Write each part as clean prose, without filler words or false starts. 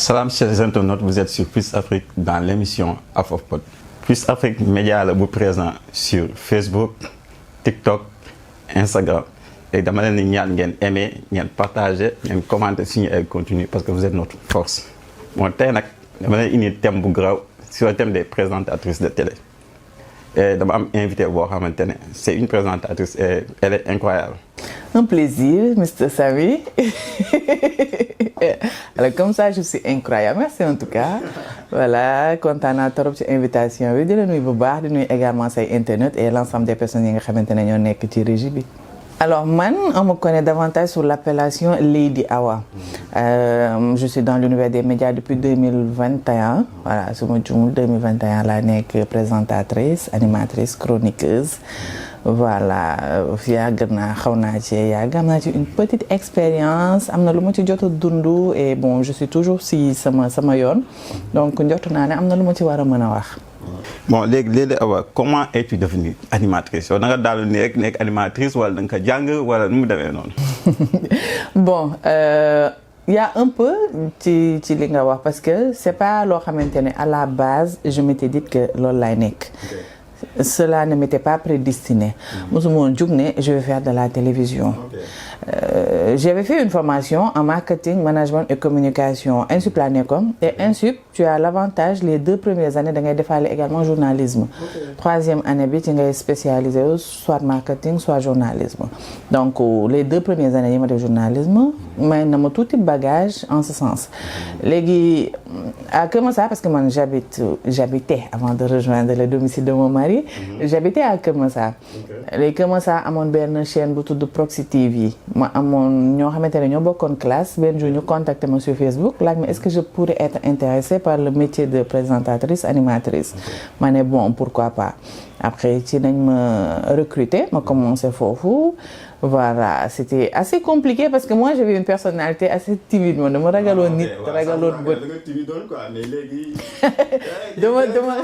Salam chers internautes, vous êtes sur Plus Afrique dans l'émission Afofpod. Plus Afrique média la bu présent sur Facebook, TikTok, Instagram. Et dama leen di ñaan ngeen aimer, ngeen partager, ngeen commenter suñu ay contenu parce que vous êtes notre force. Bon tey nag dama leen indi thème bu grave sur le thème des présentatrices de télé. Et dama am invité boo xamante ne c'est une présentatrice et elle est incroyable. Un plaisir, Mr. Sami. Alors comme ça, je suis incroyable. Merci en tout cas. Voilà, content naa trop ci invitation bi di la nuyu bu baax di nuyu également say internet et l'ensemble des personnes yi nga xamante ne ñoo nekk ci régie bi. Alors man, on me connaît davantage sous l'appellation Lady Awa. Je suis dans l'univers des médias depuis 2021. Voilà, su ma juumul 2021 laa nekk présentatrice, animatrice, chroniqueuse. Voilà, yàgg naa xaw naa ci yàgg am naa ci une petite expérience am na lu ma ci jot a dund et bon je suis toujours si sama yoon donc njort naa ne am na lu ma ci war a mën a wax. Bon léegi Awa comment es-tu devenue animatrice yow da nga daal ni rek nekk animatrice wala da nga ko jàng wala nu mu demee noonu. Bon y a un peu ci li nga wax parce que c'est pas loo xamante ne à la base je m'étais dit que loolu laay nekk. Cela ne m'était pas prédestiné. Mosuma woon jug ne je vais faire de la télévision. J'avais fait une formation en marketing, management et communication INSUP laa nekkoon et INSUP tu as l'avantage les 2 premières années da ngay defaale également journalisme. 3e année bi ci ngay spécialisé soit marketing soit journalisme. Donc les 2 premières années yi ma def journalisme may na ma tuuti bagage en ce sens. Léegi à Keur Massar parce que man j'habitais avant de rejoindre le domicile de mon mari. J'habitais à Keur Massar. Léegi Keur Massar amoon benn chaîne bu tudd Proxi TV. ma amoon ñoo xamante ne ñoo bokkoon classe benn jour ñu contacté ma sur Facebook laaj ma est-ce que je pourrais être intéressée par le métier de présentatrice animatrice. Ma ne bon pourquoi pas. Après ci nañ ma recruter ma commencé foofu. Voilà, c'était assez compliqué parce que moi j'avais une personnalité assez timide man dama ragaloon nit ragaloon bët. dama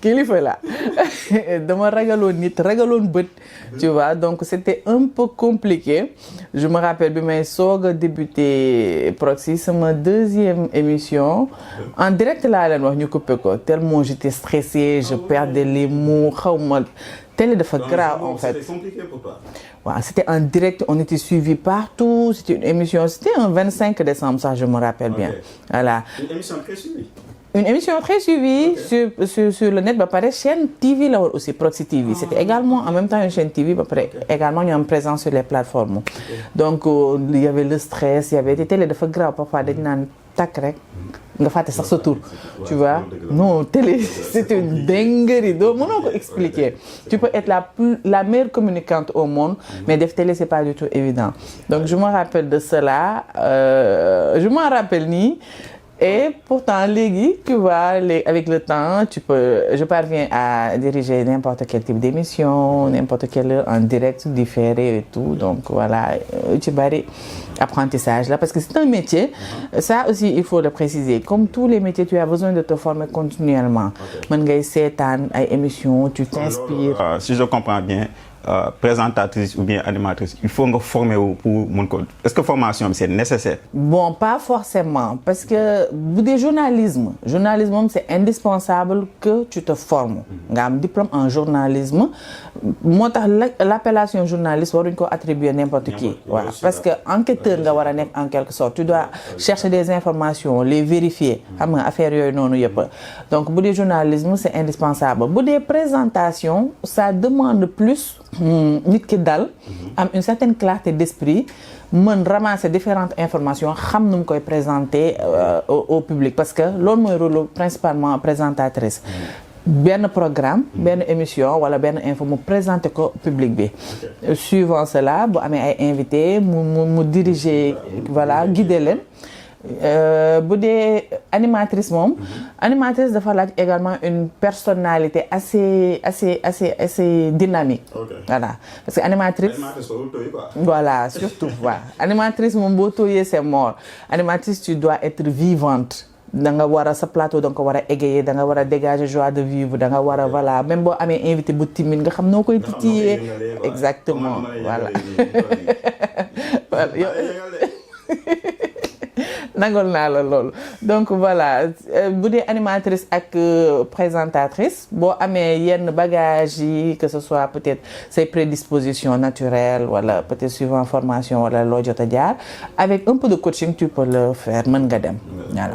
kilifa la dama ragaloon nit ragaloon bët tu vois donc c'était un peu compliqué. Je me rappelle bi may soog a débuté Proxi sama 2e émission en direct laa leen wax ñu coupé ko tellement j'étais stressée je perdais les mots xaw ma télé dafa grave en fait. C'était compliqué pour toi. Waaw, c'était en direct, on était suivis partout, c'était une émission, c'était un 25 décembre ça je me rappelle bien. Voilà. Une émission très suivie. Une émission très suivie sur le net ba pare chaîne TV la woon aussi Proxi TV. C'était également en même temps une chaîne TV ba pare également ñu am présence sur les plateformes. Donc il y avait le stress, il y avait des télé dafa grave parfois dañ naan takk rek nga fàtte sax sa tur. Tu vois? Non, télé c'est une dinguerie doo mënoo ko expliquer. Tu peux être la meilleure communicante au monde mais def télé c'est pas du tout évident. Donc je me rappelle de cela, je m'en rappelle nii. Et pourtant léegi tu vois avec le temps je parviens à diriger n'importe quel type d'émission n'importe quelle heure en direct différé et tout donc voilà ci bari apprentissage là parce que c'est un métier ça aussi il faut le préciser comme tous les métiers tu as besoin de te former continuellement mën ngay seetaan ay émissions tu t'inspires. Si je comprends bien présentatrice ou bien animatrice il faut nga former wu pour mën ko est-ce que formation bi c'est nécessaire. Bon pas forcément parce que bu dee journalisme moom c'est indispensable que tu te formes nga am diplôme en journalisme moo tax l'appellation journaliste waruñ ko attribuer n'importe qui. Voilà parce que enquêteur nga war a nekk en quelque sorte tu dois chercher des informations les vérifier xam nga affaire yooyu noonu yëpp donc bu dee journalisme c'est indispensable bu dee présentation ça demande plus. Nit ki dal am une certaine clarté d'esprit mën ramasser différentes informations xam nu mu koy présenter au public parce que loolu mooy rôle principalement présentatrice benn programme benn émission wala benn info mu présenter ko public bi suivant cela bu amee ay invités mu diriger voilà guider leen. Bu dee animatrice moom animatrice dafa laaj également une personnalité assez dynamique. Voilà parce que animatrice voilà surtout voilà animatrice moom boo tooyee c'est mort animatrice tu dois être vivante da nga war a sa plateau da nga ko war a égayer da nga war a dégager joie de vivre da nga war a voilà même boo amee invité bu timide nga xam noo koy titiller exactement voilà. nangol naa la loolu donc voilà bu dee animatrice ak présentatrice boo amee yenn bagages yi que ce soit peut-être ses prédispositions naturelles wala peut-être suivant formation wala loo jot a jaar avec un peu de coaching tu peux le faire mën nga dem voilà.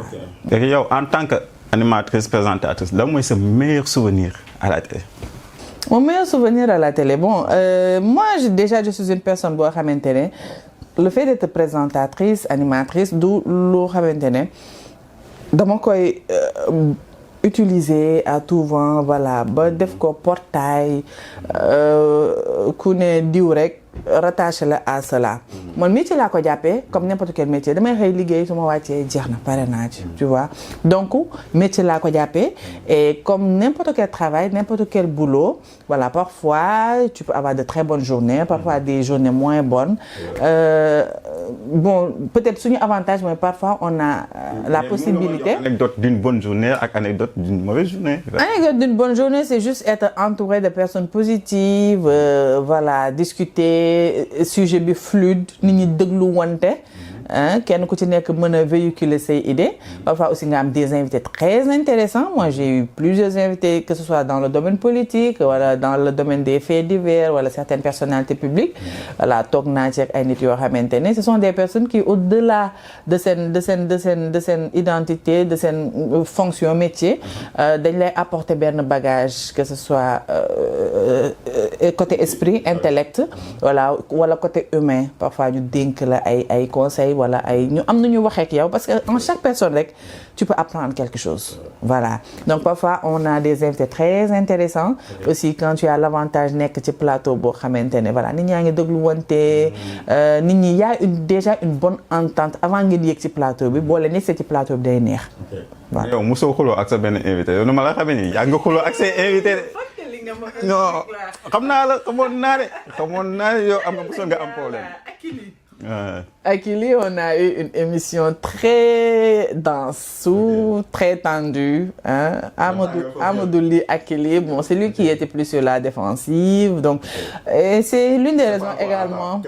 léegi yow en tant que animatrice présentatrice lan mooy sa meilleur souvenir à la télé. Mon meilleur souvenir à la télé bon moi je suis une personne boo xamante ne le fait d'être présentatrice animatrice du loo xamante ne dama koy utiliser à tout vent voilà ba def ko portail ku ne diw rek rattaché la à cela man métier laa ko jàppee comme n'importe quel métier damay xëy liggéey su ma wàccee jeex na pare naa ci tu vois donc métier laa ko jàppee et comme n'importe quel travail n'importe quel boulot voilà parfois tu peux avoir de très bonnes journées parfois des journées moins bonnes bon peut-être suñu avantage mooy parfois on a la possibilité. Anecdote d'une bonne journée ak anecdote d'une mauvaise journée. Anecdote d'une bonne journée c'est juste être entouré de personnes positives voilà discuter sujet bi fluide nit ñi déglu wante kenn ku ci nekk mën a véhiculer say idées parfois aussi nga am des invités très intéressants moi j'ai eu plusieurs invités que ce soit dans le domaine politique wala dans le domaine des faits divers wala certaines personnalités publiques voilà toog naa ci ak ay nit yoo xamante ne ce sont des personnes qui au-delà de seen identité de seen fonction métier dañ lay apporter benn bagage que ce soit côté esprit intellect voilà wala côté humain parfois ñu dénk la ay conseils wala ay ñu am nañu waxee ak yow parce que en chaque personne rek tu peux apprendre quelque chose voilà donc parfois on a des invités très intéressants aussi quand tu as l'avantage nekk ci plateau boo xamante ne voilà nit ñaa ngi déglu wante nit ñi y a déjà une bonne entente avant ngeen yéeg ci plateau bi boo leen nekkee ci plateau bi day neex voilà. yow mosoo xuloo ak sa benn invité yow nu ma la xamee nii yaa nga xuloo ak say invité non xam naa la xamoon naa ne yow am nga mosoon nga am problème. Akili, on a eu une émission très dense, très tendue. Amadou Ly Akili, bon, c'est lui qui était plus sur la défensive. Donc, et c'est l'une des raisons également.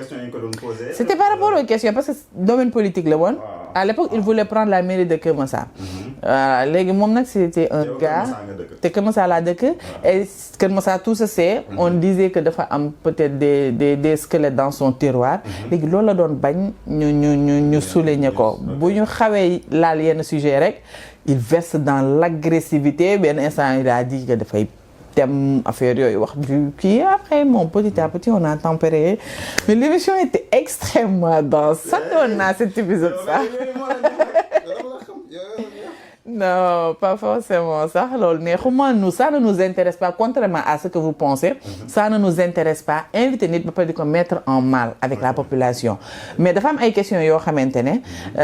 C'était par rapport aux questions, parce que domaine politique, le bon. À l'époque, il voulait prendre la mairie de Keur Massar. Léegi moom nag c'était un gars te Keur Massar laa dëkk et Keur Massar tout se sait on disait que dafa am peut-être des squelettes dans son tiroir léegi loolu la doon bañ ñu souligner ko bu ñu xawee laal yenn sujet rek il verse dans l'agressivité benn instant il a dit que dafay dem affaire yooyu wax du kii après bon petit à petit on a tempéré mais l'émission était extrêmement dense santoon naa cet épisode ça non pas forcément sax loolu neexuma nous ça ne nous intéresse pas contrairement à ce que vous pensez ça ne nous intéresse pas inviter nit ba pare di ko mettre en mal avec la population mais dafa am ay questions yoo xamante ne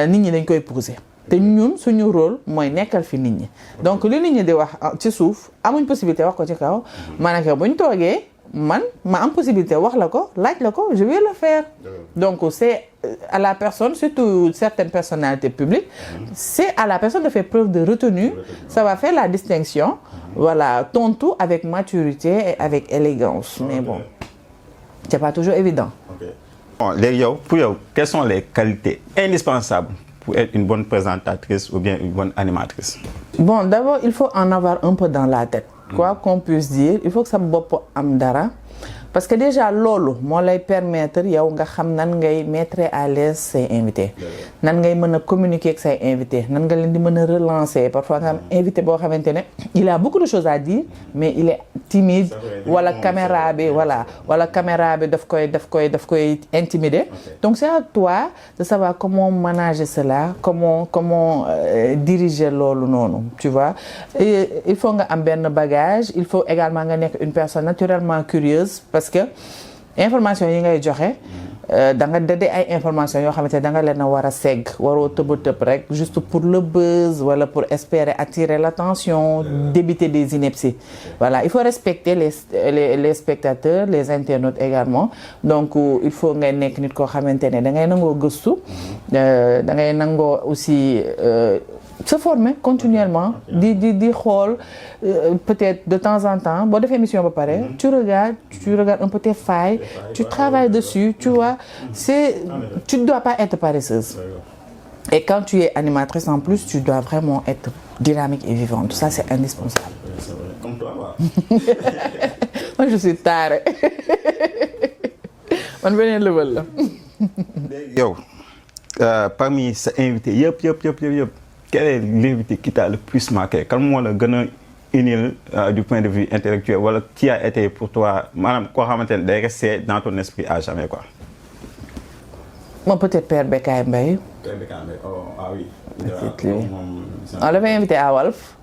nit ñi dañ koy poser te ñun suñu rôle mooy nekkal fi nit ñi donc li nit ñi di wax ci suuf amuñ possibilité wax ko ci kaw maanaam buñ toogee man ma am possibilité wax la ko laaj la ko je vais le faire donc c'est à la personne surtout certaines personnalités publiques c'est à la personne de faire preuve de retenue ça va faire la distinction voilà tontu avec maturité et avec élégance mais bon c'est pas toujours évident. Bon léegi yow pour yow quelles sont les qualités indispensables pour être une bonne présentatrice ou bien une bonne animatrice? Bon d'abord il faut en avoir un peu dans la tête. Quoi qu'on puisse dire il faut que sa bopp am dara parce que déjà loolu moo lay permettre yow nga xam nan ngay mettre à l'aise say invités nan ngay mën a communiquer ak say invités nan nga leen di mën a relancer parfois nga am invité boo xamante ne il a beaucoup de choses à dire mais il est timide wala caméra bi voilà wala caméra bi daf koy intimider donc c'est à toi de savoir comment manager cela comment diriger loolu noonu tu vois et il faut nga am benn bagage il faut également nga nekk une personne naturellement curieuse parce que information yi ngay joxe da nga dade ay information yoo xamante ne da nga leen a war a segg waroo tëb rek juste pour le buzz wala pour espérer attirer l'attention débiter des inepties voilà il faut respecter les spectateurs les internautes également donc il faut ngay nekk nit koo xamante ne da ngay nangoo gëstu da ngay nangoo aussi se former continuellement di xool peut-être de temps en temps boo defee émission ba pare tu regardes un peu tes failles tu travailles dessus tu vois tu ne dois pas être paresseuse Et quand tu es animatrice en plus, tu dois vraiment être dynamique et vivante. Ça, c'est indispensable. C'est vrai. Comme toi, Moi, je suis tarée. Man beneen level la. yow parmi sa invité yëpp quel est l'invité qui t'a le plus marqué kan moo la gën a unir du point de vue intellectuel wala qui a été pour toi maanaam koo xamante ne day rester dans ton esprit à jamais quoi. Moi, peut-être Père Bécaye Mbaye. Père Bécaye Mbaye, oh ah oui. On l'avait invité à Walf.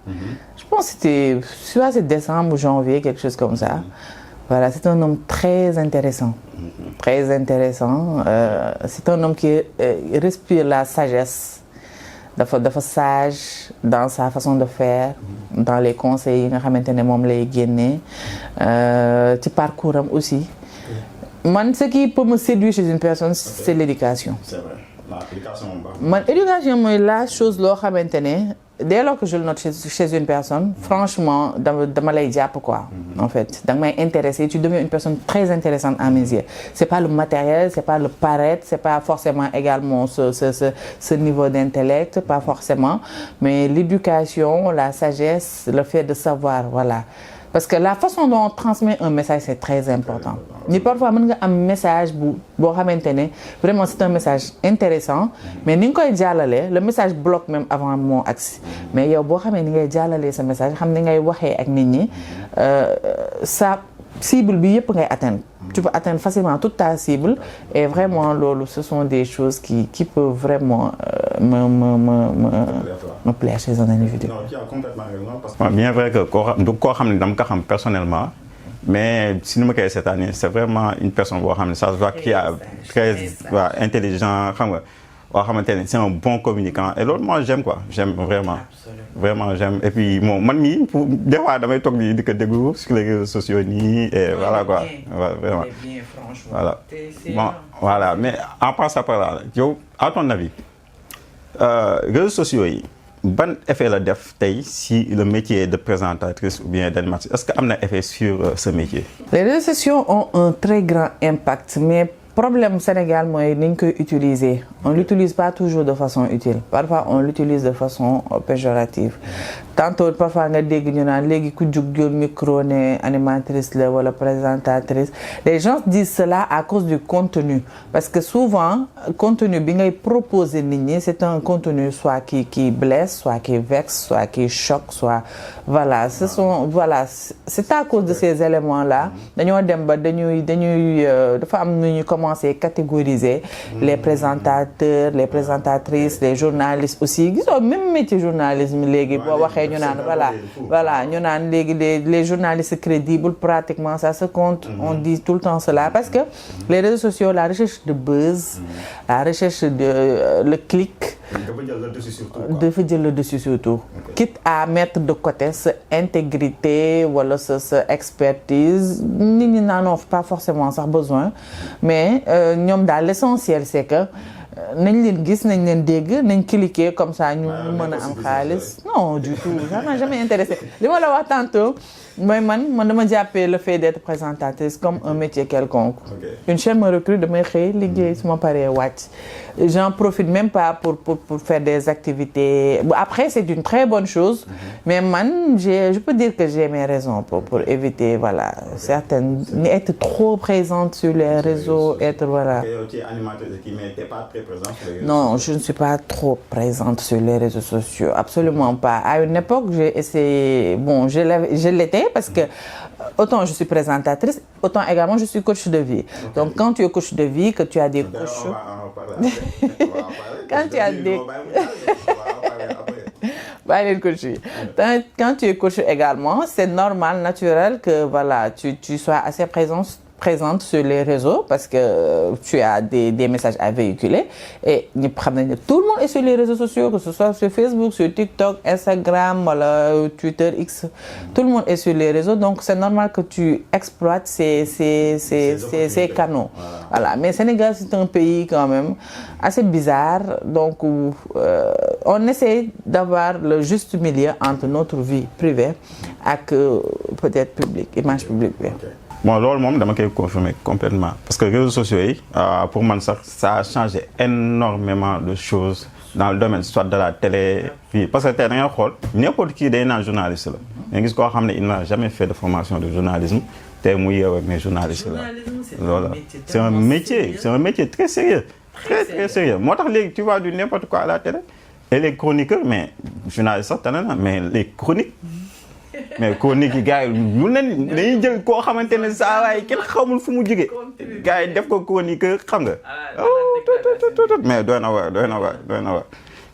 Je pense que c'était soit c'est décembre ou janvier, quelque chose comme ça. Voilà, c'est un homme très intéressant. Très intéressant. C'est un homme qui respire la sagesse. Dafa sage dans sa façon de faire, dans les conseils yi nga xamante ne moom lay génnee, ci parcours am aussi. Man, ce qui peut me séduire chez une personne, c'est l'éducation. C'est vrai. L'éducation man éducation mooy la chose loo xamante ne dès lors que je le note chez une personne, franchement dama lay jàpp quoi. En fait da nga may intéressé, tu deviens une personne très intéressante à mes yeux. C'est pas le matériel, c'est pas le paraître, c'est pas forcément également ce niveau d'intellect, pas forcément, mais l'éducation, la sagesse, le fait de savoir, voilà. Parce que la façon dont on transmet un message, c'est très important. Ni parfois mën nga am message boo xamante ne vraiment c'est un message intéressant, mais ni nga koy jàllalee le message bloque même avant moo agsi. Mais yow boo xamee ni ngay jàllalee sa message xam ni ngay waxee ak nit ñi sa cible bi yëpp ngay atteindre. Tu peux atteindre facilement toute ta cible et vraiment loolu ce sont des choses qui peuvent vraiment me plaire chez un individu. Non, tu as complètement raison parce que bien vrai que koo xam ne dama ko xam personnellement, mais si nu ma koy cette année c'est vraiment une personne boo xam ne ça se voit qui a très intelligent xam nga boo xamante ne c'est un bon communicant et loolu moi j'aime quoi, j'aime vraiment. Vraiment j'aime et puis bon man mii des fois damay toog di ko déglu sur les réseaux sociaux nii et voilà quoi vraiment voilà bon voilà mais en passant par là yow à ton avis réseaux sociaux yi ban effet la def tey si le métier de présentatrice ou bien d'animatrice est-ce que am na effet sur ce métier? Les réseaux sociaux ont un très grand impact mais problème Sénégal mooy ni ñu koy utiliser on l'utilise pas toujours de façon utile parfois on l'utilise de façon péjorative tantôt parfois nga dégg ñu naan léegi ku jug jël micro ne animatrice la wala présentatrice les gens disent cela à cause du contenu parce que souvent contenu bi ngay proposer nit ñi c'est un contenu soit qui blesse soit qui vexe soit qui choque soit voilà c'est à cause de ces éléments là dañoo dem ba dañuy dafa am nu ñu commencer catégoriser les présentateurs les présentatrices les journalistes aussi gisoo même métier journalisme léegi boo waxee ñu naan voilà ñu naan léegi les journalistes crédibles pratiquement ça se compte on dit tout le temps cela parce que les réseaux sociaux la recherche de buzz la recherche de le clic dafa jël le dessus surtout quitte à mettre de côté sa intégrité wala sa expertise nit ñi n'en pas forcément sax besoin mais ñoom daal l'essentiel c'est que nañ leen gis nañ leen dégg nañ cliquer comme ça ñu mën a am xaalis non du tout ça m'a jamais intéressé li ma la wax tantôt mooy man dama jàppee le fait d'être présentatrice comme un métier quelconque une chaîne me recrute damay xëy liggéey su ma paree wàcc j'en profite même pas pour faire des activités après c'est une très bonne chose mais man je peux dire que j'ai mes raisons pour éviter voilà certaines être trop présente sur les réseaux être voilà non je ne suis pas trop présente sur les réseaux sociaux absolument pas à une époque j'ai essayé bon je l'étais parce que autant je suis présentatrice autant également je suis coach de vie donc quand tu es coach de vie que tu as des coachs quand tu as des quand tu es coach également c'est normal naturel que voilà tu sois assez présente sur les réseaux parce que tu as des messages à véhiculer et tout le monde est sur les réseaux sociaux que ce soit sur Facebook, sur TikTok, Instagram, wala Twitter, X, tout le monde est sur les réseaux donc c'est normal que tu exploites ces canaux. Voilà, mais Sénégal c'est un pays quand même assez bizarre donc on essaie d'avoir le juste milieu entre notre vie privée ak peut-être publique, image publique. bon loolu moom dama koy confirmer complètement parce que réseaux sociaux yi pour man sax ça a changé énormément de choses dans le domaine soit de la télé fii parce que tey da ngay xool n'importe qui day naan journaliste la nga gis koo xam ne il n'a jamais fait de formation de journalisme tey mu yeewu mais journaliste la loolu c'est un métier très sérieux très sérieux moo tax léegi tu vois du n'importe quoi à la télé et les chroniqueurs mais journaliste sax tane na mais les chroniques mais chronique yi gars yi lu leen dañuy jël koo xamante ne saa waay kenn xamul fu mu jógee gars yi def ko chroniqueur xam nga mais doy na waar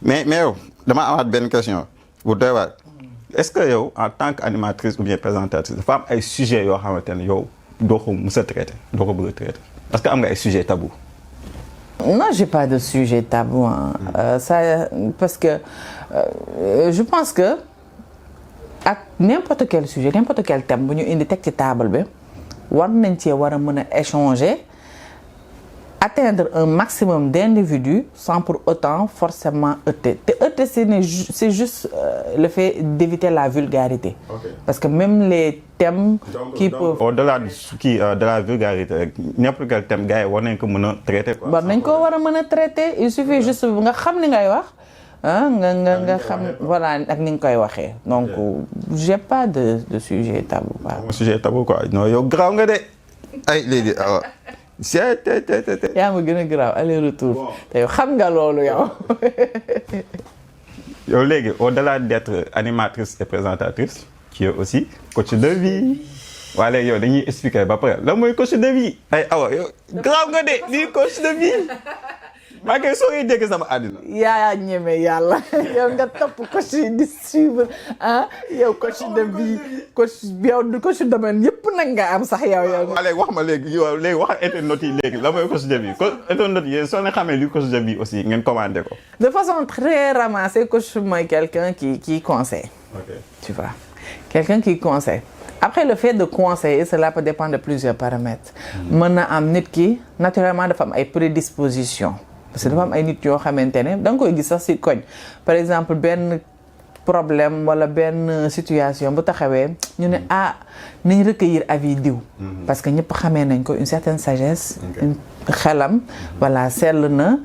mais yow dama amaat benn question bu doy waar est-ce que yow en tant qu'animatrice ou bien présentatrice dafa am ay sujets yoo xamante ne yow doo ko mës a traité doo ko bëgg a traité parce que am nga ay sujets tabous. Non, j'ai pas de sujet tabou ça parce que je pense que ak n'importe quel sujet n'importe quel thème bu ñu indi teg ci table bi war nañ cee war a mën a échanger atteindre un maximum d'individus sans pour autant forcément heurter te heurter c'est juste le fait d'éviter la vulgarité. Parce que même les thèmes qui peuvent au-delà de la vulgarité rek n'importe quel thème gars yi war nañ ko mën a traiter quoi. war nañ ko war a mën a traiter il suffit juste nga xam ni ngay wax nga xam voilà ak ni nga koy waxee donc j'ai pas de sujet tabou quoi. Sujet tabou quoi non yow garaaw nga de ay léegi awa. yaa ma gën a grave aller retour te yow xam nga loolu yow. yow léegi au-delà d'être animatrice et présentatrice tu es aussi coach de vie waa léegi yow dañuy expliquer ba pare lan mooy coach de vie ay awa yow grave nga de lii coach de vie maa ngi koy soogay dégg sama àddina. yaa ñeme yàlla yow nga topp coach yi di suivre yow coach de vie coach yow du coach domaine yëpp nag nga am sax yow. waaw léegi wax ma léegi yow léegi wax internautes yi léegi la mooy coach de vie internautes yi soo leen xamee lu coach de vie aussi ngeen commandé ko. de façon très ramassée coach mooy quelqu'un qui conseille. Tu vois quelqu'un qui conseille. Après le fait de conseiller cela peut dépendre de plusieurs paramètres. mën na am nit ki naturellement dafa am ay prédispositions. parce que dafa am ay nit yoo xamante ne da nga koy gis sax ci koñ par exemple benn problème wala benn situation bu taxawee ñu ne nañ recueillir avis diw. parce que ñëpp xamee nañ ko une certaine sagesse. xelam voilà sell na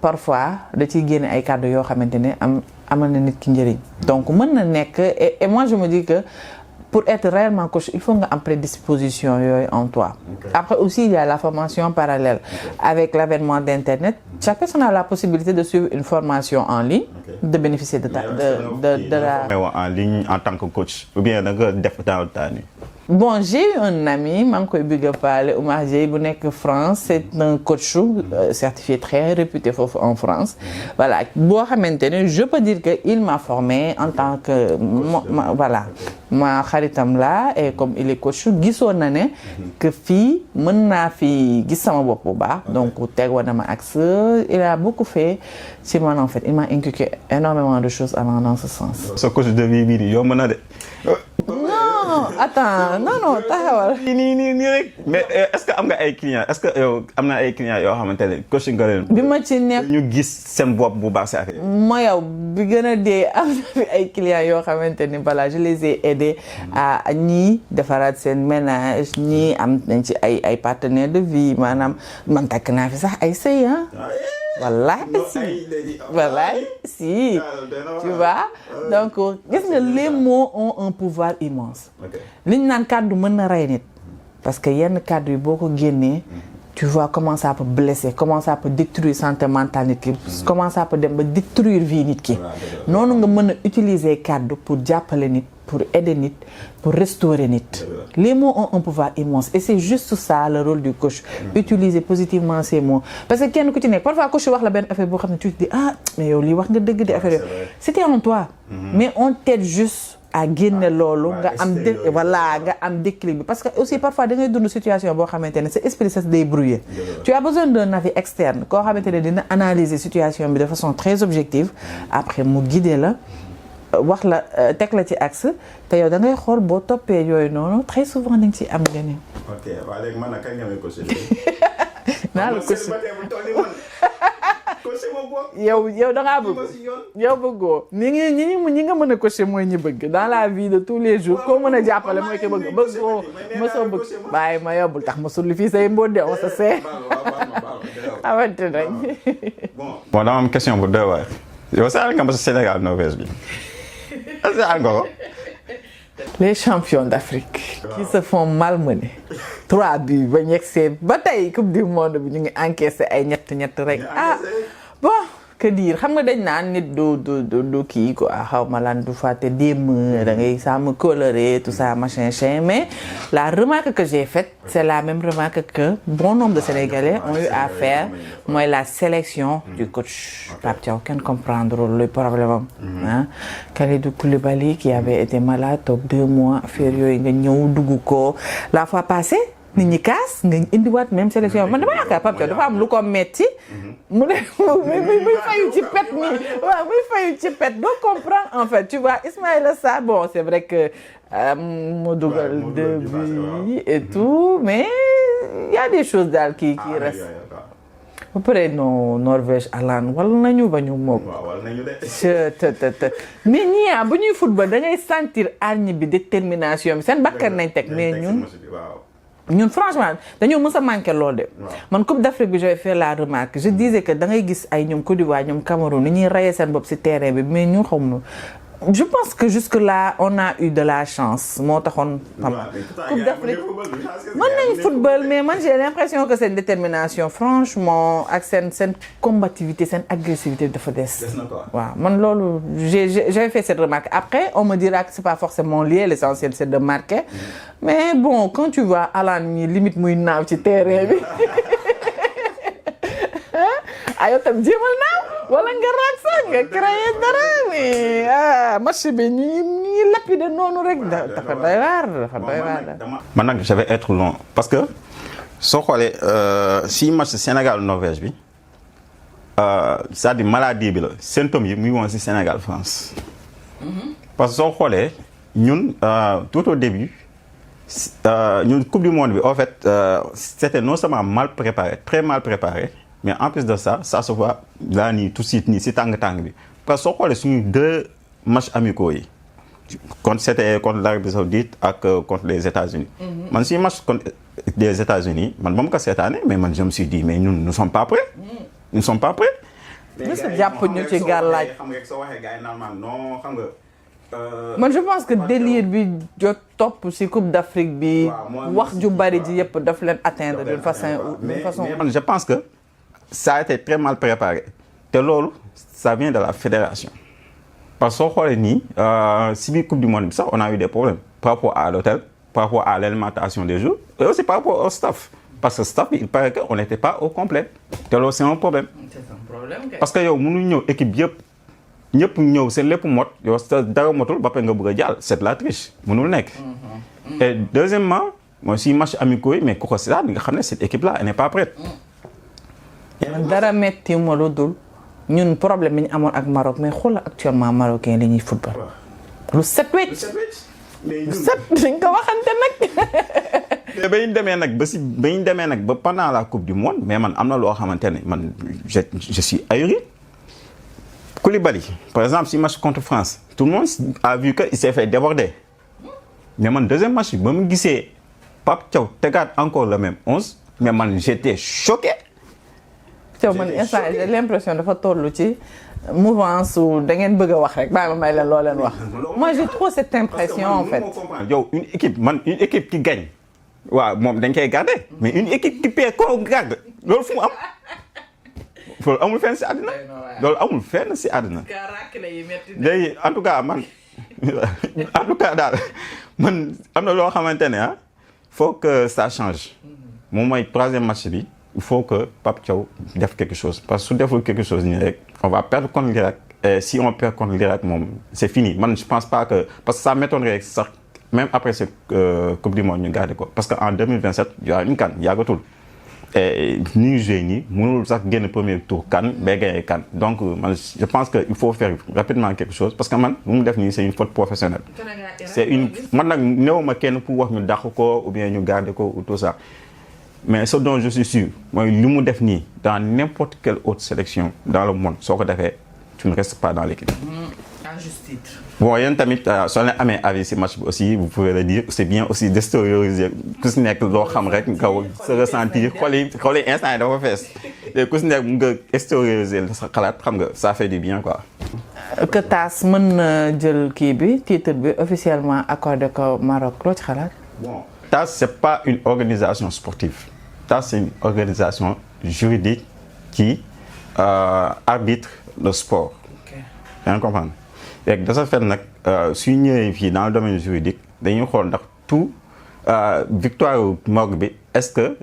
parfois da ciy génne ay kàddu yoo xamante ne amal na nit ki njëriñ. donc mën na nekk et moi je me dis que pour être réellement coach il faut nga am prédisposition yooyu en toi. Après aussi il y a la formation parallèle. Avec l'avènement d'internet chaque personne a la possibilité de suivre une formation en ligne. De bénéficier de la en ligne en tant que coach ou bien da nga def dans le temps. Bon, j'ai eu un ami, maa ngi koy bëgg a parler Oumar Dieye bu nekk France, c'est un coach certifié très réputé foofu en France. Voilà, boo xamante ne je peux dire que il m'a formé en tant que voilà, ma xaritam la et comme il est coach gisoon na ne que fii mën naa fi gis sama bopp bu baax. Donc tegoon na ma axe, il a beaucoup fait ci man en fait, il m'a inculqué énormément de choses allant dans ce sens. Sa coach de vie bii yomb na de. Attends non taxawal. nii rek mais est-ce que am nga ay clients est-ce que yow am na ay clients yoo xamante ne coaching nga leen. bi ma ci nekk ñu gis seen bopp bu baax si affaire ma yow bi gën a dee am na fi ay clients yoo xamante ni voilà je les ai aidés à ñii defaraat seen ménage ñii am nañ ci ay partenaires de vie maanaam man takk naa fi sax ay sëy wallahi si tu vois donc gis nga les mots ont un pouvoir immense liñ naan kàddu mën na rey nit parce que yenn kàddu yi boo ko génnee tu vois comment ça peut blesser comment ça peut détruire santé mentale nit ki comment ça peut dem ba détruire vie nit ki noonu nga mën a utiliser kàddu pour jàppale nit pour aider nit pour restaurer nit les mots ont un pouvoir immense et c'est juste ça le rôle du coach utiliser positivement ces mots parce que kenn ku ci nekk parfois coach wax la benn affaire boo xam ne tu te dis mais yow lii wax nga dëgg de affaire yooyu c'était en toi mais on t'aide juste à génne loolu nga am nga am déclic bi parce que aussi parfois da ngay dund situation boo xamante ne sa esprit sa day brouillé tu as besoin d'un avis externe koo xamante ne dina analyser situation bi de façon très objective après mu guider la wax la teg la ci axe te yow da ngay xool boo toppee yooyu noonu très souvent dañ ci am gën ok waaye léegi man nag kañ nga may coaché naa la coaché coaché moom yow da ngaa bëgg yow bëggoo ñi nga mën a coacher mooy ñi bëgg dans la vie de tous les jours koo mën a jàppale mooy ki bëgg bëggoo mosoo bëgg bàyyi ma yóbbul tax ma sulli fii say mbóot de on se sait xamante rek bon dama am question bu doy waar yow seetlu nga ma sa Sénégal Norvège bi seetlu nga ko. les champions d'Afrique qui se font malmener 3 buts ba ñegsee ba tey coupe du monde bi ñu ngi encaissé ay ñett rek bon que dire xam nga dañ naan nit du kii quoi xaw ma lan du fàtte démb da ngay sàmm coloré tout ça machin mais la remarque que j'ai faite c'est la même remarque que bon nombre de Sénégalais ont eu à faire mooy la sélection du coach Pape Thiaw kenn comprendre le problème am ah Kalidou Koulibaly qui avait été malade toog 2 mois affaire yooyu nga ñëw dugg ko la fois passée nit ñi kaas nga indiwaat même sélection man dama yaakaar Pape Thiaw dafa am lu ko metti mu ne muy fayu ci pet nii waaw muy fayu ci pet doo comprendre en fait tu vois Ismaïla Sarr bon c'est vrai que mu dugal 2 buts et tout mais il y a des choses daal qui restent ba pare non Norvège alaan wala nañu ba ñu moom mais ñii bu ñuy football da ngay sentir hargne bi détermination bi seen bakkan nañ teg mais ñun franchement dañoo mës a manqué loolu de man Coupe d'Afrique bi j'avais fait la remarque je disais que da ngay gis ay ñoom Côte d'Ivoire ñoom Cameroun ni ñuy rayee seen bopp ci terrain bi mais ñu xaw ma je pense que jusque là on a eu de la chance moo taxoon Coupe d'Afrique mën nañ football mais man j'ai l'impression que seen détermination franchement ak seen combativité seen agressivité dafa des waaw man loolu j'avais fait cette remarque après on me dira que c'est pas forcément lié l'essentiel c'est de marquer mais bon quand tu vois Alan ñi limite muy naaw ci terrain bi ayo tam jéemal naaw wala nga raak sax nga créer dara mais match bi ñi lapide noonu rek dafa doy waar man nag je vais être long parce que soo xoolee si match Sénégal Norvège bi c'est-à-dire maladie bi la symptômes yi muy woon si Sénégal France parce que soo xoolee ñun tout au début ñun coupe du monde bi en fait c'était non seulement mal préparé très mal préparé mais en plus de ça se voit là nii tout de suite nii si tàng-tàng bi parce que soo xoolee suñu 2 matchs amicaux yi c'était contre l'Arabie Saoudite ak contre les États-Unis man si match contre les États-Unis man ba mu ko seetaane mais man je me suis dit mais ñun nous sommes pas prêts nous sommes pas prêts jàpp ñu ci gàllaaj xam nga soo waxee gars yi naan man non xam nga man je pense que délire bi jot topp ci Coupe d'Afrique bi wax ju bari ji yëpp daf leen atteindre d'une façon man je pense que ça a été très mal préparé te loolu ça vient de la fédération parce que soo xoolee nii si biir coupe du monde bi sax on a eu des problèmes par rapport à l'hôtel par rapport à l'alimentation des jours et aussi par rapport au staff parce que staff bi il paraît que on n'était pas au complet te loolu c'est un problème parce que yow mënu ñëw équipe ñëpp ñëw c'est lépp mot yow sa dara motul ba pare nga bëgg a jàll c'est de la triche mënul nekk et deuxièmement mooy si match amicaux yi mais ku ko seetaan nga xam ne cette équipe là elle n'est pas prête dara metti ma lu dul ñun problème bi ñu amoon ak Maroc mais xoolal actuellement marocain li ñuy football lu set wecc lu set dañ ko waxante nag ba ñu demee nag ba pendant la coupe du monde mais man am na loo xamante ne man je suis ahuri Koulibaly par exemple si match contre France tout le monde a vu que il s'est fait déborder mais man deuxième match bi ba mu gisee Pape Thiaw tegaat encore le même 11 mais man j'étais choqué Thiaw man instant j'ai l'impression dafa tollu ci mouvance su da ngeen bëgg a wax rek bàyyi ma may leen loo leen wax moi j'ai trop cette impression en fait yow une équipe qui gagne waaw moom dañ koy garder mais une équipe qui perd koo garde loolu fu mu am loolu amul fenn si àddina loolu amul fenn si àddina léegi en tout cas man en tout cas daal man am na loo xamante ne faut que ça change moom mooy 3e match bi il faut que Pape Thiaw def quelque chose parce que su deful quelque chose nii rek on va perdre contre l'Irak et si on perd contre l'Irak moom c'est fini man je pense pas que parce que ça m'étonnerait sax même après cette coupe du monde ñu garder ko parce que en 2027 il y aura une CAN yàggatul et ni ñu joué nii mënul sax génn premier tour CAN ba gagner CAN donc man je pense que il faut faire rapidement quelque chose parce que man lu mu def nii c'est une faute professionnelle c'est une man nag néew ma kenn pour wax ñu dàq ko ou bien ñu garder ko ou tout ça mais ce dont je suis sûr mooy li mu def nii dans n'importe quelle autre sélection dans le monde soo ko defee tu ne restes pas dans l'équipe. À juste titre. Bon yéen tamit soo leen amee avis ci match bi aussi vous pouvez le dire c'est bien aussi d'extérioriser ku si nekk loo xam rek nga se ressentir xool yi instant yi dafa fees te ku si nekk nga extérioriser sa xalaat xam nga ça fait du bien quoi. que TAS mën na jël kii bi titre bi officiellement accordé ko Maroc loo ci xalaat. Bon TAS c'est pas une organisation sportive TAS c'est une organisation juridique qui arbitre le sport. yaa ngi comprendre léegi de ce fait nag suy ñëwee fii dans le domaine juridique dañuy xool ndax tout victoire Maroc bi est-ce que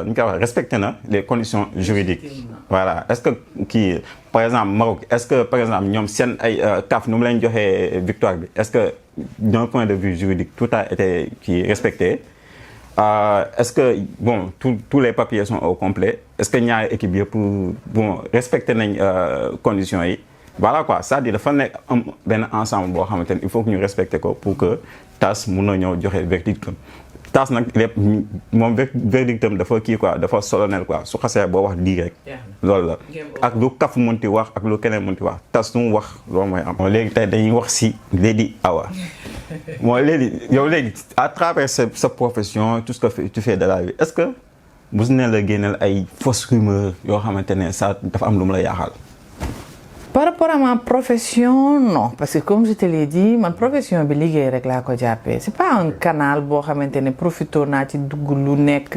ñu koy wax respecté na les conditions juridiques. voilà est-ce que kii par exemple Maroc est-ce que par exemple ñoom seen ay CAF nu mu leen joxee victoire bi est-ce que d'un point de vue juridique tout a été kii respecté est-ce que bon tous les papiers sont au complet est-ce que ñaari équipe yëpp bon respecté nañ conditions yi. voilà quoi c'est-à-dire dafa nekk benn ensemble boo xamante ni il faut que ñu respecter ko pour que TAS mun na ñëw joxe verdictam TAS nag lépp moom verdictam dafa kii quoi dafa solennel quoi su xasee boo wax lii rek. loolu la ak lu kaf mënti wax ak lu keneen mënti wax TAS nu mu wax loolu mooy am. léegi tey dañuy wax si Lady Awa mooy léegi yow léegi à travers sa profession tout ce que tu fais de la vie est-ce que mos na la génneel ay fausses rumeurs yoo xamante ne ça dafa am lu mu la yaaxal. Par rapport à ma profession non parce que comme je te l'ai dit man profession bi liggéey rek laa ko jàppee c'est pas un canal boo xamante ne profité naa ci dugg lu nekk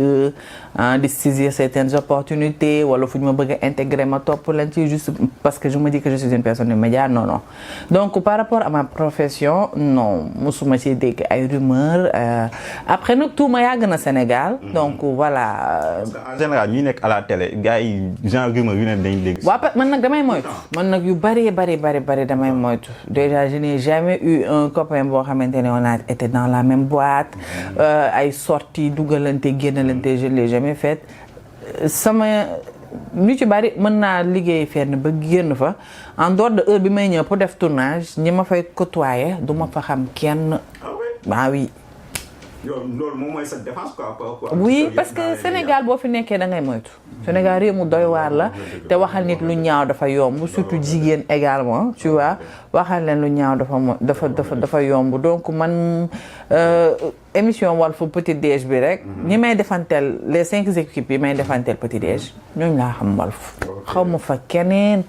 di saisir certaines opportunités wala fu ñu ma bëgg a intégrer ma topp leen ci juste parce que je me dis que je suis une personne de média non donc par rapport à ma profession non musuma ci dégg ay rumeurs après nag tout ma yàgg na Sénégal donc voilà. en général ñi nekk à la télé gars yi genre rumeur yu ne dañ dégg. waaw man nag damay moytu man nag yu bari damay moytu déjà je n'ai jamais eu un copain boo xamante ne on a été dans la même boîte ay sorties dugalante génnalante je l'ai jamais fait sama ñu ci bari mën naa liggéey fenn ba génn fa en dehors de heure bi may ñëw pour def tournage ñi ma fay côtoyer du ma fa xam kenn. ah oui. loolu moom mooy sa défense quoi. oui parce que Sénégal boo fi nekkee da ngay moytu. Sénégal réew mu doy waar la te waxal nit lu ñaaw dafa yomb surtout jigéen également tu vois waxal leen lu ñaaw dafa yomb donc man émission Walf Petit Déj bi rek. ñi may defanteel les 5 équipes yi may defanteel Petit Déj ñooñu laa xam Walf. xaw ma fa keneen.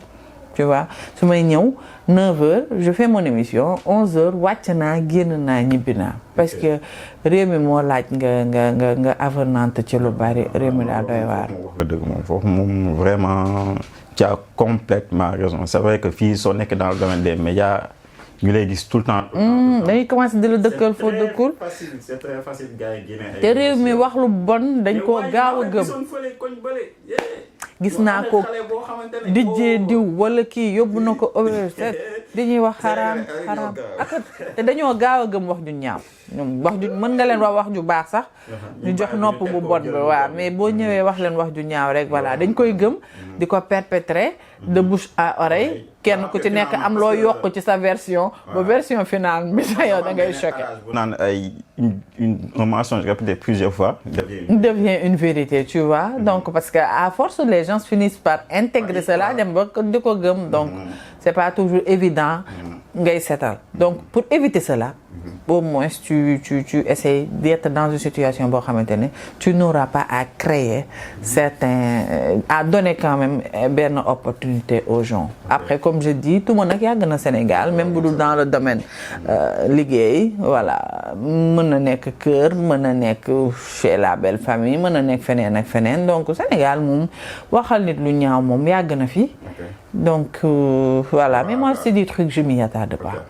tu vois su may ñëw 9h je fais mon émission 11h wàcc naa génn naa ñibbi naa parce que réew mi moo laaj nga avenante ci lu bari réew mi daa doy waar. dëgg moom foofu moom vraiment tu as complètement raison c'est vrai que fii soo nekk dans le domaine des médias ñu lay gis tout le temps. dañuy commencer di la dëkkal foo dëkkul. c'est très facile gars yi génne te réew mi wax lu bon dañ koo gaaw a gëm. gis naa ko dijjee diw wala kii yóbbu na ko overset dañuy wax xaraam ak te dañoo gaaw a gëm wax ju ñaaw ñoom wax ju mën nga leen wax ju baax sax ñu jox nopp bu bon bi waaw mais boo ñëwee wax leen wax ju ñaaw rek voilà dañ koy gëm di ko perpétrer de bouche à oreille kenn ku ci nekk am loo yokk ci sa version ba version finale bi sa yow da ngay choqué. naan ay un mensonge répété plusieurs fois devient une vérité tu vois donc parce que à force les gens finissent par intégrer cela dem ba di ko gëm donc c'est pas toujours évident ngay setal donc pour éviter cela au moins tu essaies d'être dans une situation boo xamante ne tu n'auras pas à créer à donner quand même benn opportunité aux gens après comme je dis tout le monde nag yàgg na Sénégal même bu dul dans le domaine liggéey voilà mën na nekk kër mën na nekk chez la belle famille mën na nekk feneen ak feneen donc Sénégal moom waxal nit lu ñaaw moom yàgg na fi donc voilà mais moi c'est des trucs je m'y attarde pas.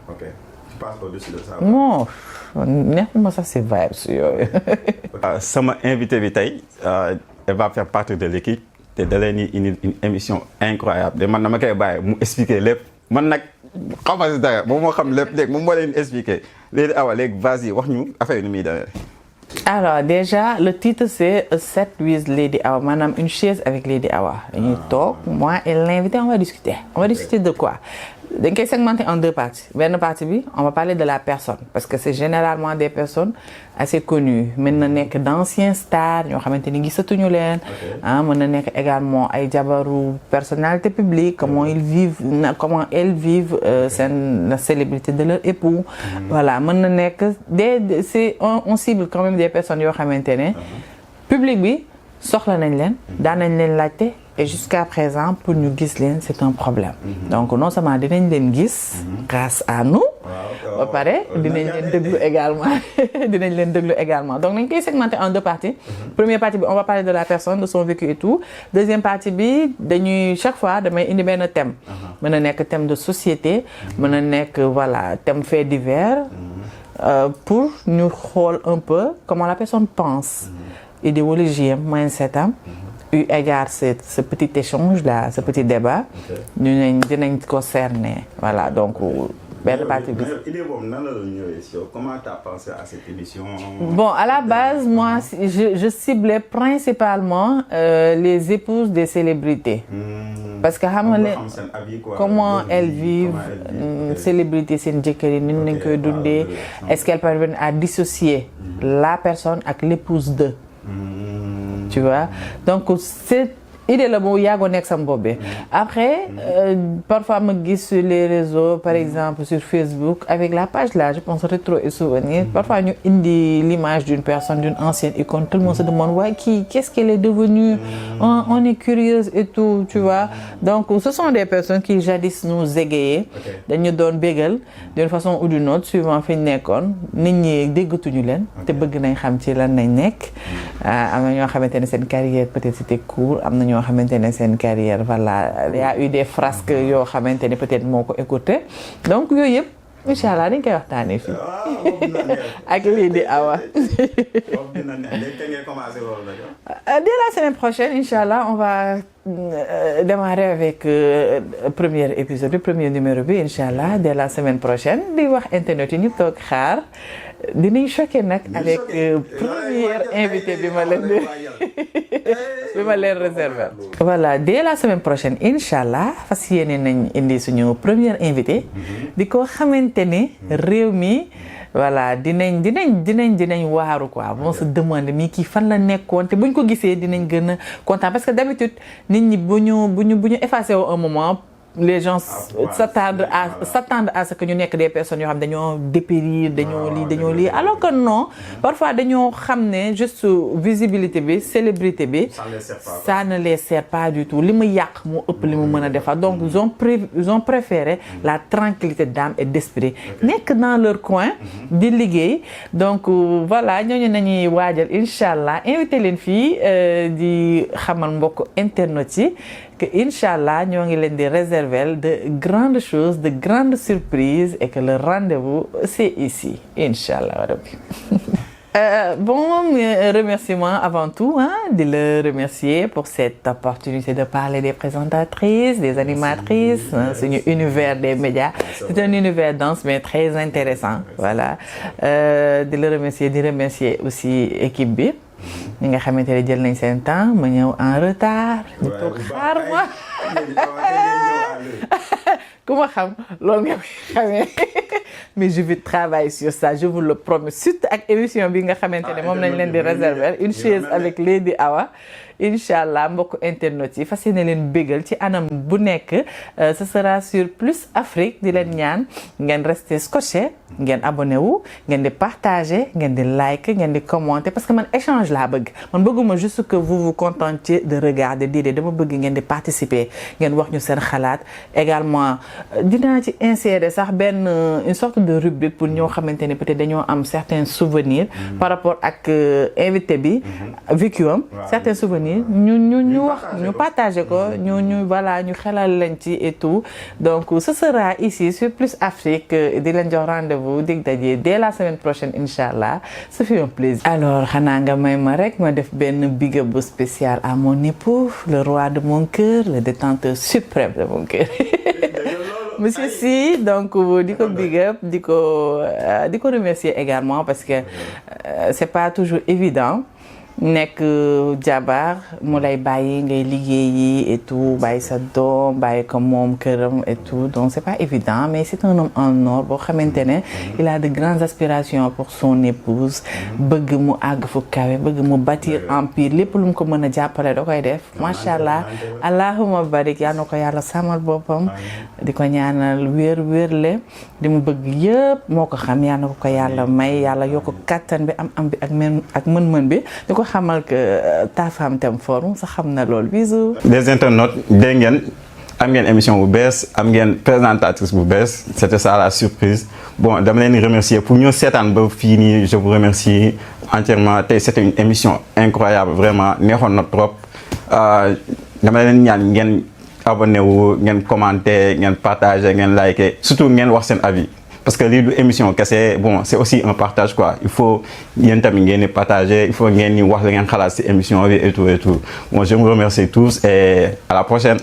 non neexuma sax si vibes yooyu. sama invité bi tey elle va faire partie de l'équipe te da leen di indi une émission incroyable de man dama koy bàyyi mu expliquer lépp man nag xam nga si dara moom moo xam lépp léegi moom moo leen expliquer léegi awa léegi vas-y wax ñu affaire nu muy demee. alors déjà le titre c'est A Set with Lady Awa maanaam une chaise avec Lady Awa dañuy toog moi et l'invité on va discuter de quoi dañ koy segmenter en deux parties benn partie bi on va parler de la personne parce que c'est généralement des personnes assez connues mën na nekk d'anciens stars ñoo xamante ni gisatuñu leen mën na nekk également ay jabaru personnalité publique comment elles vivent seen la célébrité de leur époux voilà mën na nekk on cible quand même des personnes yoo xamante ne public bi soxla nañ leen daan nañ leen laajte et jusqu'à présent pour ñu gis leen c'est un problème donc non seulement dinañ leen gis grâce à nous ba pare dinañ leen déglu également donc nañ koy segmenter en deux parties première partie bi on va parler de la personne de son vécu et tout deuxième partie bi dañuy chaque fois damay indi benn thème mën na nekk thème de société mën na nekk voilà thème fait divers pour ñu xool un peu comment la personne pense idéologie am mindset am eu égard ce petit échange là ce petit débat dinañ ko cerner voilà donc benn partie bi. idée boobu nan la ñëwee si yow comment tu as pensé à cette émission. Bon à la base moi je ciblais principalement les épouses des célébrités. Parce que xam nga comment elles vivent célébrité seen jëkkër yi ni nañ koy dundee est-ce qu'elles parviennent à dissocier la personne ak l'épouse d'eux. Tu vois donc cette idée la boobu yàggoo nekk sama bopp bi après parfois ma gis sur les réseaux par exemple sur Facebook avec la page là je pense rétro et souvenirs parfois ñu indi l'image d'une personne d'une ancienne icône tout le monde se demande waaye kii qu'est-ce qu'elle est devenue on est curieuse et tout tu vois donc ce sont des personnes qui jadis nous égayaient dañu doon bégal d'une façon ou d'une autre suivant fi ñu nekkoon nit ñi déggatuñu leen te bëgg nañ xam ci lan nañ nekk am na ñoo xamante ne seen carrière peut-être c'était court am na ñoo xamante ne seen carrière voilà il y a eu des frasques yoo xamante ne peut-être moo ko écouté donc yooyu yëpp incha allah dañ koy waxtaanee fii ak lii di Awa. Dès la semaine prochaine incha allah on va démarrer avec premier épisode bi premier numéro bi incha allah dès la semaine prochaine di wax internet yi ñu toog xaar dinañ choqué nag avec première invité bi ma leen réserver. Voilà dès la semaine prochaine incha allah fas yéene nañ indi suñu première invité di ko xamante ni réew mi. voilà dinañ waaru quoi on se demande mi kii fan la nekkoon te buñ ko gisee dinañ gën a kontaan parce que d'habitude nit ñi bu ñu effacé wu un moment les gens s'attendent à ce que ñu nekk des personnes yoo xam dañoo dépérir dañoo lii alors que non parfois dañoo xam ne juste visibilité bi célébrité bi ça ne les sert pas du tout li mu yàq moo ëpp li mu mën a defar donc ils ont préféré la tranquillité d'âme et d'esprit nekk dans leur coin di liggéey donc voilà ñooñu nañuy waajal incha allah invité leen fii di xamal mbokk internet yi que Inch'Allah ñoo ngi leen di réserver de grandes choses, de grandes surprises et que le rendez-vous c'est ici Inch'Allah rabbi. Bon remerciement avant tout de le remercier pour cette opportunité de parler des présentatrices, des animatrices, suñu univers des médias. C'est un univers dense mais très intéressant voilà di le remercier di remercier aussi équipe bi. ñi nga xamante ne jël nañ seen temps ma ñëw en retard. ñu toog xaar ma ku ma xam loolu nga xamee mais je vais travailler sur ça je vous le promets surtout ak émission bi nga xamante ne moom nañ leen di réserver une chaise avec Lady Awa. incha allah mbokk internet yi fas yéene leen bégal ci anam bu nekk ce sera sur Plus Afrique di leen ñaan ngeen rester scotché ngeen abonné wu ngeen di partager ngeen di like ngeen di commenter parce que man échange laa bëgg man bëgguma juste que vous vous contentiez de regarder déedéet dama bëgg ngeen di participer ngeen wax ñu seen xalaat également dinaa ci insérer sax benn une sorte de rubrique pour ñoo xamante ne peut-être dañoo am certains souvenirs par rapport ak invité bi vécu am certains souvenirs ñu wax ñu partager ko ñu voilà ñu xelal leen ci et tout donc ce sera ici sur Plus Afrique di leen jox rendez-vous dig daje dès la semaine prochaine inchallah ce fut un plaisir. Alors xanaa nga may ma rek ma def benn big up bu spécial à mon époux le roi de mon cœur le détenteur suprême de mon cœur Monsieur Sy donc di ko big up di ko remercier également parce que c'est pas toujours évident nekk jabar mu lay bàyyi ngay liggéeyi et tout bàyyi sa doom bàyyi ko moom këram et tout donc c'est pas évident mais c'est un homme en or boo xamante ne il a de grandes aspirations pour son épouse bëgg mu àgg fu kawe bëgg mu bâtir empire lépp lu mu ko mën a jàppale da koy def macha allah allahuma barik yal na ko yàlla sàmmal boppam di ko ñaanal wér-wérle di mu bëgg yëpp moo ko xam yal na ko yàlla may yàlla yokk kattan bi am bi ak mën-mën bi di ko xamal que ta femme t'aime fort sa xam na loolu bisous. les internautes dégg ngeen am ngeen émission bu bees am ngeen présentatrice bu bees c'était ça la surprise bon dama leen remercier pour ñu seetaan ba fii nii je vous remercie entièrement tey c'était une émission incroyable vraiment neexoon na trop dama leen ñaan ngeen abonné wu ngeen commenter ngeen partager ngeen liker surtout ngeen wax seen avis. Parce que lii du émission kese bon c'est aussi un partage quoi il faut yéen tamit ngeen di partager il faut ngeen di wax la ngeen xalaat ci émission bi et tout bon je vous remercie tous et à la prochaine.